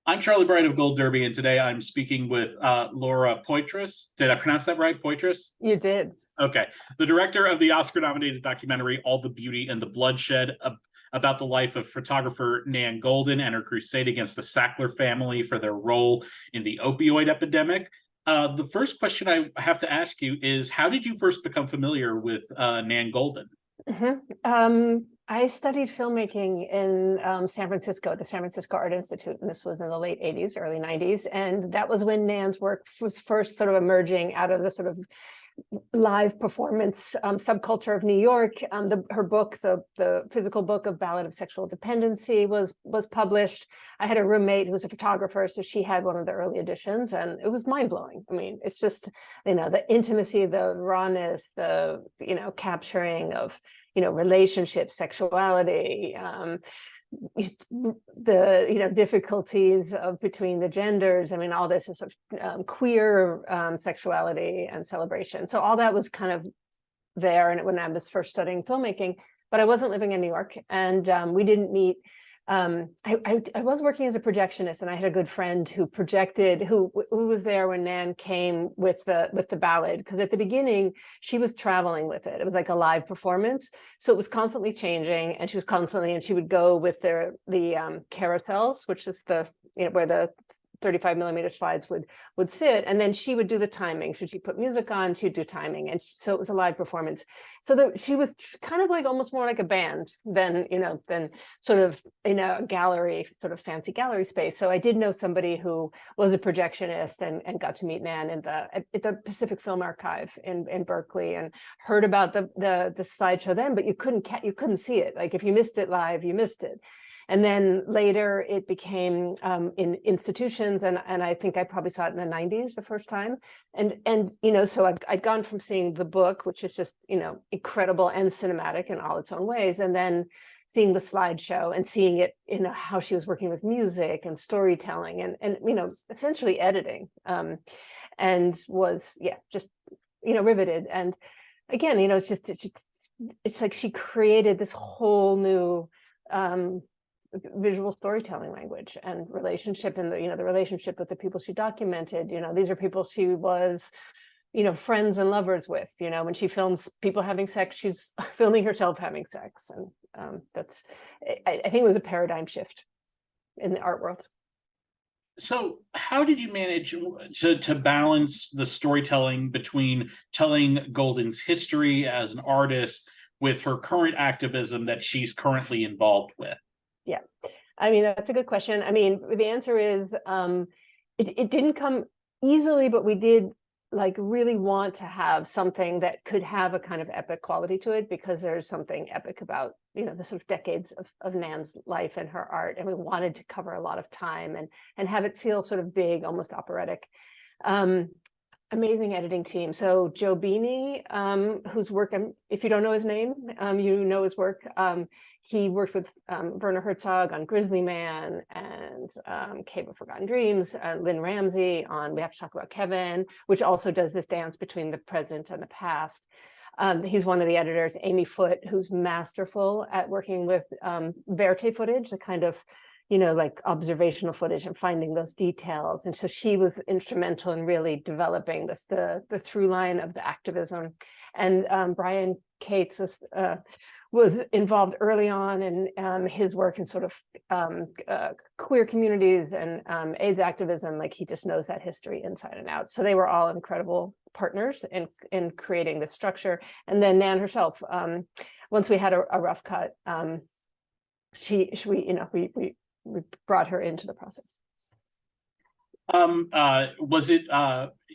I'm Charlie Bright of Gold Derby, and today I'm speaking with Laura Poitras. Did I pronounce that right? Poitras? You did. Okay. The director of the Oscar-nominated documentary All the Beauty and the Bloodshed, about the life of photographer Nan Goldin and her crusade against the Sackler family for their role in the opioid epidemic. The first question I have to ask you is, how did you first become familiar with Nan Goldin? I studied filmmaking in San Francisco, the San Francisco Art Institute, and this was in the late 80s, early 90s. And that was when Nan's work was first sort of emerging out of the sort of live performance subculture of New York. Her book, the physical book of Ballad of Sexual Dependency was published. I had a roommate who was a photographer, so she had one of the early editions, and it was mind-blowing. I mean, it's just, the intimacy, the rawness, the, capturing of, relationships, sexuality, the difficulties of between the genders. I mean, all this is sort of queer sexuality and celebration. So all that was kind of there, and when I was first studying filmmaking, but I wasn't living in New York, and we didn't meet. I was working as a projectionist, and I had a good friend who projected, who was there when Nan came with the ballad, because at the beginning she was traveling with it. It was like a live performance, so it was constantly changing, and she would go with the carousels, which is the where the 35mm slides would sit, and then she would do the timing. So she'd put music on, she'd do timing, and so it was a live performance. So she was kind of like almost more like a band than sort of in a gallery, sort of fancy gallery space. So I did know somebody who was a projectionist and got to meet Nan at the Pacific Film Archive in Berkeley, and heard about the slideshow then, but you couldn't see it. Like if you missed it live, you missed it. And then later it became in institutions, and I think I probably saw it in the 90s the first time. And so I'd gone from seeing the book, which is just, incredible and cinematic in all its own ways, and then seeing the slideshow and seeing it in how she was working with music and storytelling and essentially editing, and was, just, riveted. And again, it's like she created this whole new visual storytelling language and relationship, and the relationship with the people she documented. These are people she was friends and lovers with. When she films people having sex, she's filming herself having sex, and I think it was a paradigm shift in the art world. So how did you manage to balance the storytelling between telling Goldin's history as an artist with her current activism that she's currently involved with? Yeah, I mean, that's a good question. I mean, the answer is it didn't come easily, but we did really want to have something that could have a kind of epic quality to it, because there's something epic about the sort of decades of Nan's life and her art, and we wanted to cover a lot of time and have it feel sort of big, almost operatic. Amazing editing team. So Joe Beanie, whose work, if you don't know his name, you know his work. He worked with Werner Herzog on Grizzly Man and Cave of Forgotten Dreams, Lynn Ramsey on We Have to Talk About Kevin, which also does this dance between the present and the past. He's one of the editors. Amy Foote, who's masterful at working with verite footage, the kind of like observational footage and finding those details. And so she was instrumental in really developing the through line of the activism. And Brian Cates was involved early on in his work in sort of queer communities and AIDS activism. Like, he just knows that history inside and out. So they were all incredible partners in creating this structure. And then Nan herself, once we had a rough cut, we brought her into the process. Was it,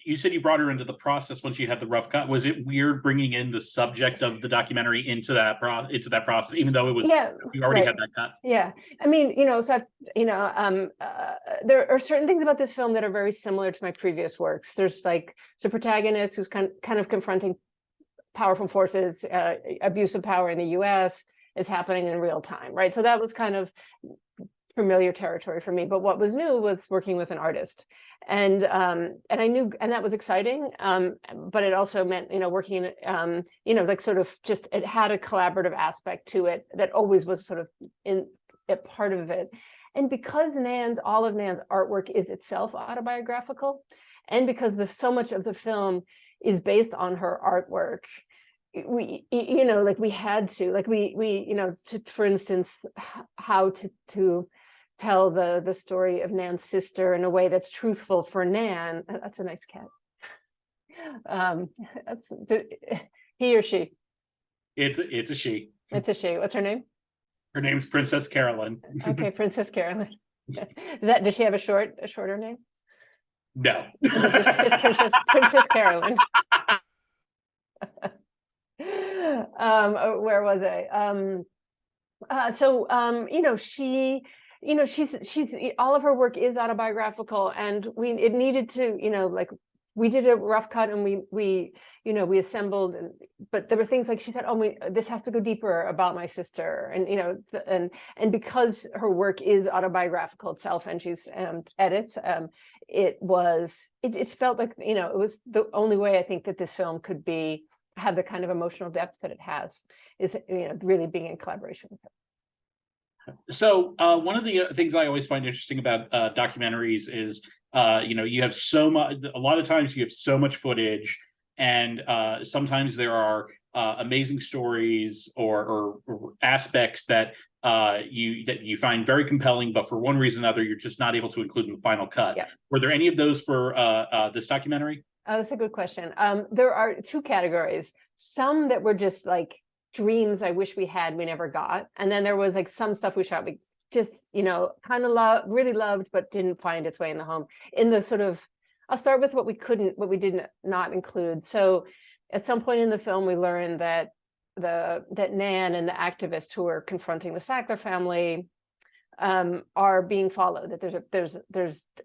you said you brought her into the process when she had the rough cut. Was it weird bringing in the subject of the documentary into that process, even though it was, you already had that cut? Yeah, I mean, so there are certain things about this film that are very similar to my previous works. There's like the protagonist who's kind of confronting powerful forces, abuse of power in the U.S. is happening in real time, right? So that was kind of familiar territory for me. But what was new was working with an artist, and I knew, and that was exciting. But it also meant, working, like sort of just, it had a collaborative aspect to it that always was sort of in a part of it. And because all of Nan's artwork is itself autobiographical, and because so much of the film is based on her artwork, we had to, for instance, how to tell the story of Nan's sister in a way that's truthful for Nan. That's a nice cat. He or she? It's a she. It's a she. What's her name? Her name's Princess Carolyn. Okay, Princess Carolyn. Does she have a shorter name? No. just Princess Carolyn. Where was I? She's all of her work is autobiographical, and it needed to, we did a rough cut, and we assembled, but there were things like she said, oh, this has to go deeper about my sister, and because her work is autobiographical itself, and she's edits, it felt like, it was the only way I think that this film could have the kind of emotional depth that it has, is really being in collaboration with her. So one of the things I always find interesting about documentaries is, you have a lot of times you have so much footage, and sometimes there are amazing stories or aspects that you find very compelling, but for one reason or another, you're just not able to include in the final cut. Yeah. Were there any of those for this documentary? That's a good question. There are two categories. Some that were just like dreams I wish we never got. And then there was like some stuff we shot we just, kind of really loved, but didn't find its way in the home. In the sort of, I'll start with what we did not include. So at some point in the film, we learned that Nan and the activists who are confronting the Sackler family are being followed, that there's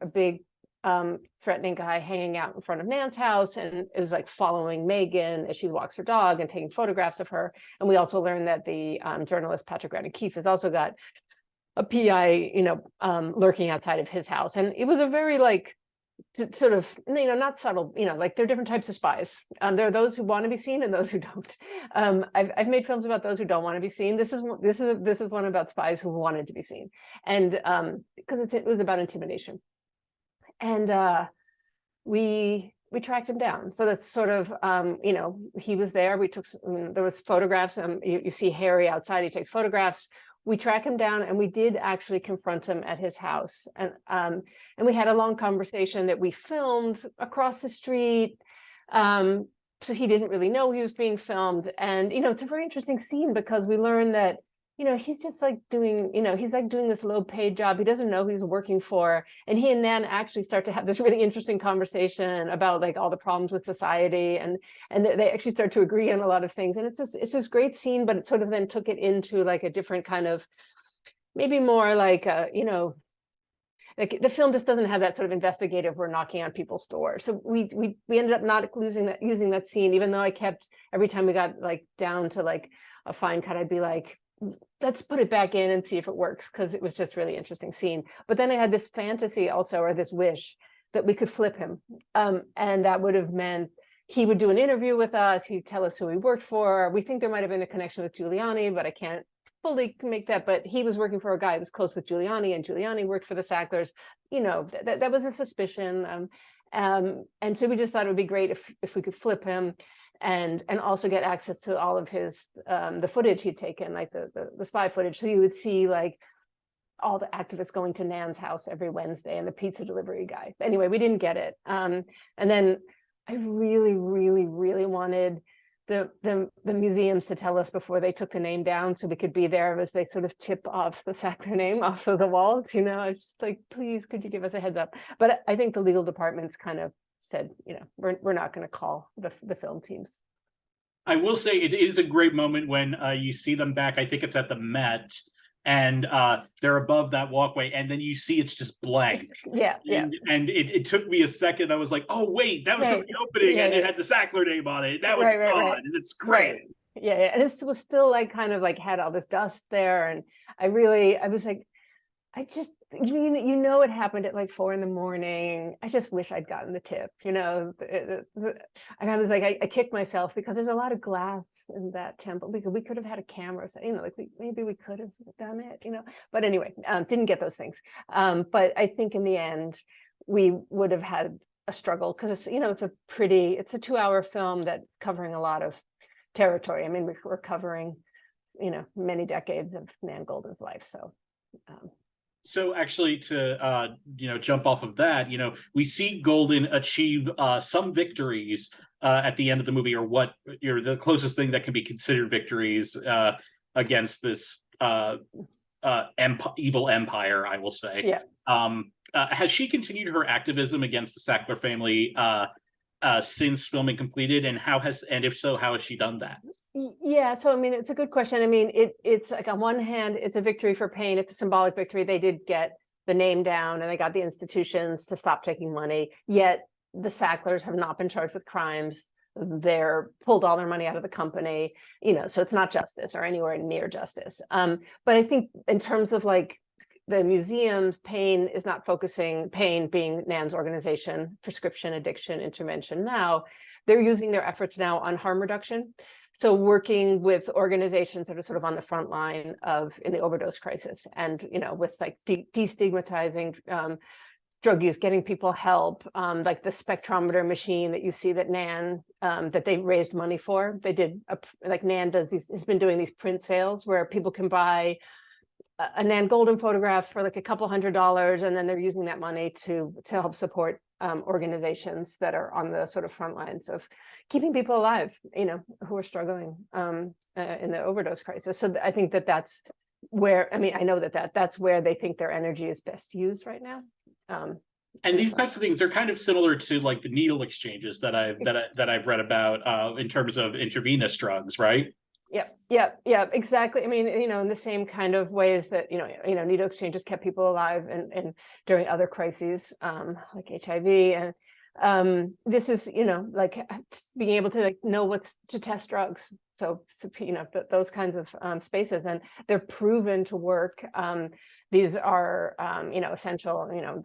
a big threatening guy hanging out in front of Nan's house, and it was like following Megan as she walks her dog and taking photographs of her. And we also learned that the journalist Patrick Radden Keefe has also got a PI, lurking outside of his house. And it was a very sort of, not subtle, like there are different types of spies. There are those who want to be seen and those who don't. I've made films about those who don't want to be seen. This is one about spies who wanted to be seen, and because it was about intimidation. And we tracked him down. So that's sort of, he was there. There was photographs. You see Harry outside. He takes photographs. We track him down, and we did actually confront him at his house. And we had a long conversation that we filmed across the street. So he didn't really know he was being filmed. And, it's a very interesting scene because we learned that, he's just doing this low paid job. He doesn't know who he's working for. And he and Nan actually start to have this really interesting conversation about all the problems with society. And they actually start to agree on a lot of things. And it's this great scene, but it sort of then took it into a different kind of, maybe more the film just doesn't have that sort of investigative, we're knocking on people's doors. So we ended up not using that scene, even though I kept, every time we got down to a fine cut, I'd be like, let's put it back in and see if it works, because it was just really interesting scene. But then I had this fantasy also, or this wish, that we could flip him. And that would have meant he would do an interview with us, he'd tell us who he worked for. We think there might have been a connection with Giuliani, but I can't fully make that. But he was working for a guy who was close with Giuliani, and Giuliani worked for the Sacklers. That was a suspicion. And so we just thought it would be great if we could flip him, and also get access to all of his the footage he'd taken, the spy footage. So you would see all the activists going to Nan's house every Wednesday, and the pizza delivery guy. Anyway, we didn't get it. And then I really, really, really wanted the museums to tell us before they took the name down, so we could be there as they sort of chip off the Sackler name off of the walls. I was just like, please, could you give us a heads up? But I think the legal department's kind of said, we're not going to call the film teams. I will say it is a great moment when you see them back. I think it's at the Met, and they're above that walkway, and then you see it's just blank. Yeah. And it took me a second. I was like, oh wait, that was from the opening, and it had the Sackler name on it. Now it's gone, and it's great. Right. Yeah, and this was still kind of had all this dust there, and I was like, I just, you know, it happened at like 4 a.m. I just wish I'd gotten the tip, you know. And I was like, I kicked myself because there's a lot of glass in that temple. We could have had a camera, so, you know, like maybe we could have done it, you know. But anyway, didn't get those things. But I think in the end, we would have had a struggle because it's, you know, it's a 2-hour film that's covering a lot of territory. I mean, we're covering, you know, many decades of Nan Goldin's life. So. So actually, to jump off of that, we see Goldin achieve some victories at the end of the movie, or what the closest thing that can be considered victories against this evil empire, I will say. Yeah. Has she continued her activism against the Sackler family since filming completed, and if so, how has she done that? Yeah, so I mean, it's a good question. I mean, it's like, on one hand, it's a victory for pain. It's a symbolic victory. They did get the name down, and they got the institutions to stop taking money. Yet the Sacklers have not been charged with crimes. They're pulled all their money out of the company, you know, so it's not justice or anywhere near justice. But I think in terms of like the museum's pain is not focusing, pain being Nan's organization, Prescription Addiction Intervention Now, they're using their efforts now on harm reduction. So working with organizations that are sort of on the front line in the overdose crisis, and, you know, with like destigmatizing drug use, getting people help, like the spectrometer machine that you see that Nan, that they raised money for. They did, like Nan has been doing these print sales where people can buy a Nan Goldin photograph for like a couple $100s, and then they're using that money to help support organizations that are on the sort of front lines of keeping people alive, you know, who are struggling in the overdose crisis. So I think that's where, I mean, I know that's where they think their energy is best used right now. And these types of things, they're kind of similar to like the needle exchanges that I've read about in terms of intravenous drugs, right? Yeah, exactly. I mean, you know, in the same kind of ways that, you know, needle exchanges kept people alive and during other crises, like HIV. And this is, you know, like being able to like know what to test drugs. So you know, those kinds of spaces, and they're proven to work. These are, you know, essential, you know,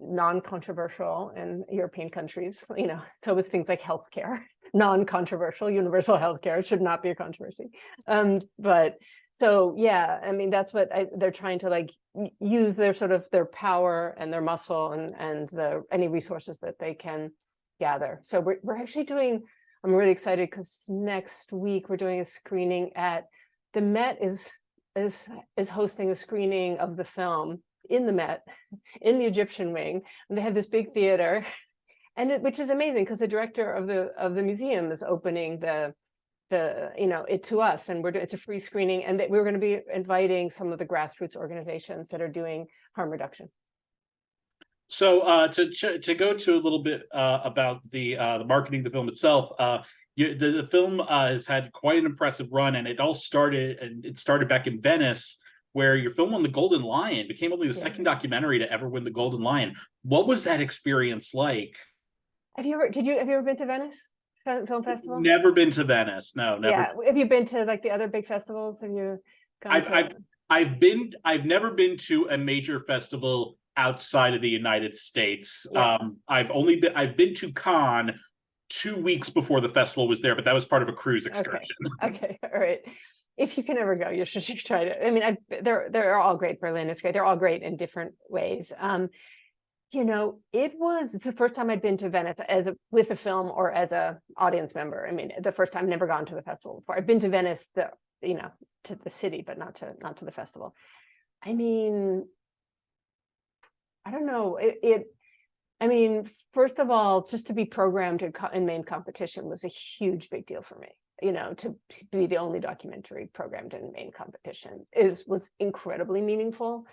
non-controversial in European countries, you know, so with things like healthcare. Non-controversial, universal healthcare should not be a controversy. But so, yeah, I mean, that's what they're trying to like use their sort of their power and their muscle and any resources that they can gather. So we're actually doing, I'm really excited because next week we're doing a screening at the Met is hosting a screening of the film in the Met, in the Egyptian wing, and they have this big theater. And which is amazing because the director of the museum is opening the you know, it to us, and it's a free screening, and we're going to be inviting some of the grassroots organizations that are doing harm reduction. So to go to a little bit about the marketing of the film itself, the film has had quite an impressive run, and it started back in Venice, where your film won the Golden Lion, became only the second documentary to ever win the Golden Lion. What was that experience like? Have you ever been to Venice Film Festival? Never been to Venice. No, never. Yeah. Have you been to like the other big festivals? Have you gone to... I've never been to a major festival outside of the United States. Yeah. I've been to Cannes 2 weeks before the festival was there, but that was part of a cruise excursion. Okay. All right. If you can ever go, you should try to. I mean, they're all great. Berlin is great. They're all great in different ways. You know, it's the first time I'd been to Venice with a film or as a audience member. I mean, the first time, never gone to the festival before. I've been to Venice, you know, to the city, but not to the festival. I mean, I don't know. I mean, first of all, just to be programmed in main competition was a huge big deal for me. You know, to be the only documentary programmed in main competition was incredibly meaningful.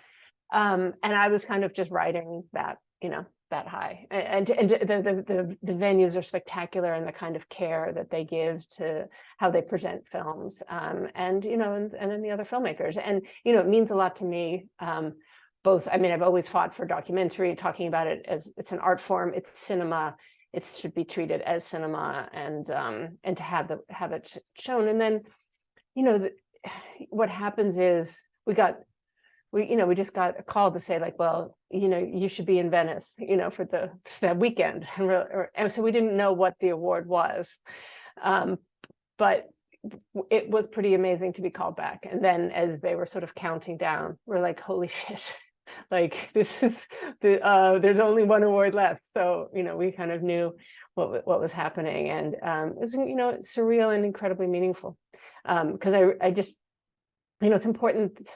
And I was kind of just riding that, you know, that high. And the venues are spectacular, and the kind of care that they give to how they present films, and, you know, and then the other filmmakers. And, you know, it means a lot to me. Both, I mean, I've always fought for documentary, talking about it as it's an art form, it's cinema, it should be treated as cinema, and to have it shown. And then, you know, what happens is we got we just got a call to say like, well, you should be in Venice, for that weekend. And so we didn't know what the award was. But it was pretty amazing to be called back. And then as they were sort of counting down, we're like, holy shit, like this is there's only one award left. So, we kind of knew what was happening. And it was, surreal and incredibly meaningful. Because I just, it's important.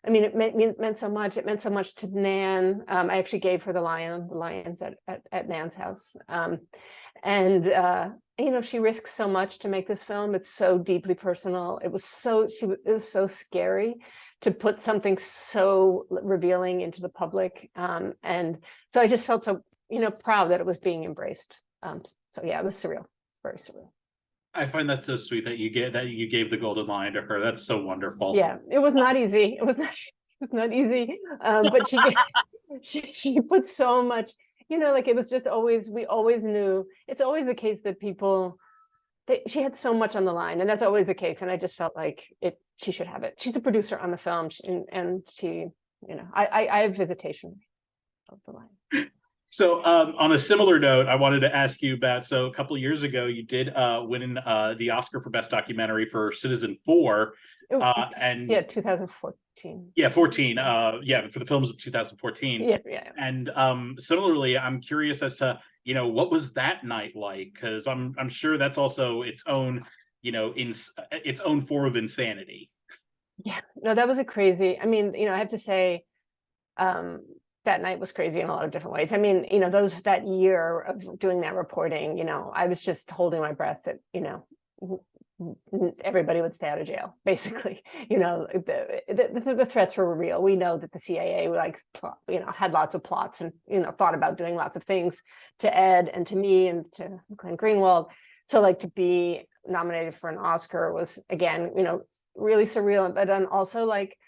I mean, it meant so much. It meant so much to Nan. I actually gave her the lions at Nan's house. She risks so much to make this film. It's so deeply personal. It was so scary to put something so revealing into the public. And so I just felt so, proud that it was being embraced. So yeah, it was surreal, very surreal. I find that so sweet that you gave the golden lion to her. That's so wonderful. Yeah, it was not easy. It was not easy. But she put so much, like it was just always, we always knew, it's always the case that she had so much on the line, and that's always the case. And I just felt like she should have it. She's a producer on the film, and she, I have visitation of the line. So on a similar note, I wanted to ask you about, so a couple of years ago, you did win the Oscar for Best Documentary for Citizenfour. And 2014. Yeah, 14. For the films of 2014. Yeah. And similarly, I'm curious as to, what was that night like? Because I'm sure that's also its own, its own form of insanity. Yeah, no, that was a crazy. I mean, I have to say, that night was crazy in a lot of different ways. I mean, that year of doing that reporting, I was just holding my breath that, everybody would stay out of jail, basically. The threats were real. We know that the CIA had lots of plots and thought about doing lots of things to Ed and to me and to Glenn Greenwald. So like to be nominated for an Oscar was, again, really surreal, but then also like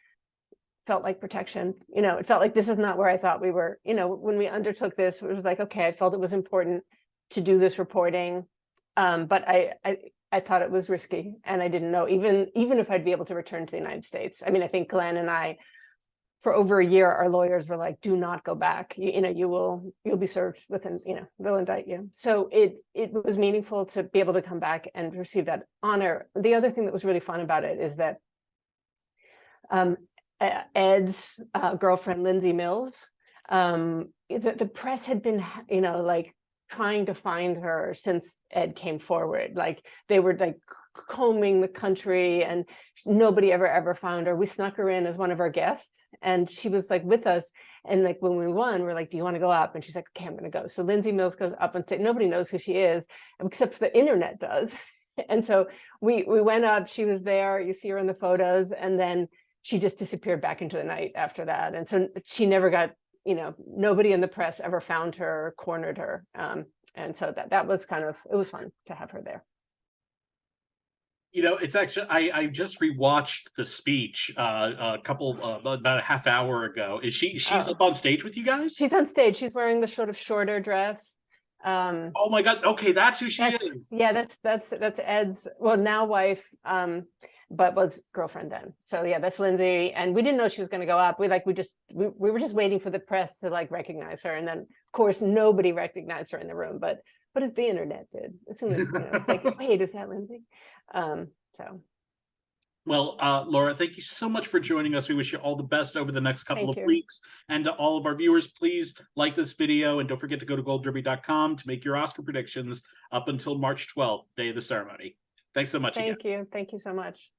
felt like protection. It felt like this is not where I thought we were. When we undertook this, it was like, okay, I felt it was important to do this reporting, but I thought it was risky, and I didn't know even if I'd be able to return to the United States. I mean, I think Glenn and I, for over a year, our lawyers were like, do not go back. You'll be served within, they'll indict you. So it was meaningful to be able to come back and receive that honor. The other thing that was really fun about it is that Ed's girlfriend, Lindsay Mills, the press had been, like trying to find her since Ed came forward. Like they were like combing the country and nobody ever found her. We snuck her in as one of our guests, and she was like with us. And like when we won, we're like, do you want to go up? And she's like, okay, I'm going to go. So Lindsay Mills goes up and nobody knows who she is, except the internet does. And so we went up, she was there, you see her in the photos, and then she just disappeared back into the night after that. And so she never got, nobody in the press ever found her, cornered her. And so that was it was fun to have her there. It's actually, I just rewatched the speech about a half hour ago. She's up on stage with you guys? She's on stage. She's wearing the sort of shorter dress. Oh my God. Okay. That's who she is. Yeah, that's Ed's, well, now wife, but was girlfriend then. So yeah, that's Lindsay. And we didn't know she was going to go up. We were just waiting for the press to like recognize her. And then of course, nobody recognized her in the room, but the internet did. As soon as, it's like, wait, is that Lindsay? Well, Laura, thank you so much for joining us. We wish you all the best over the next couple of weeks. And to all of our viewers, please like this video and don't forget to go to goldderby.com to make your Oscar predictions up until March 12th, day of the ceremony. Thanks so much. Thank you. Thank you so much.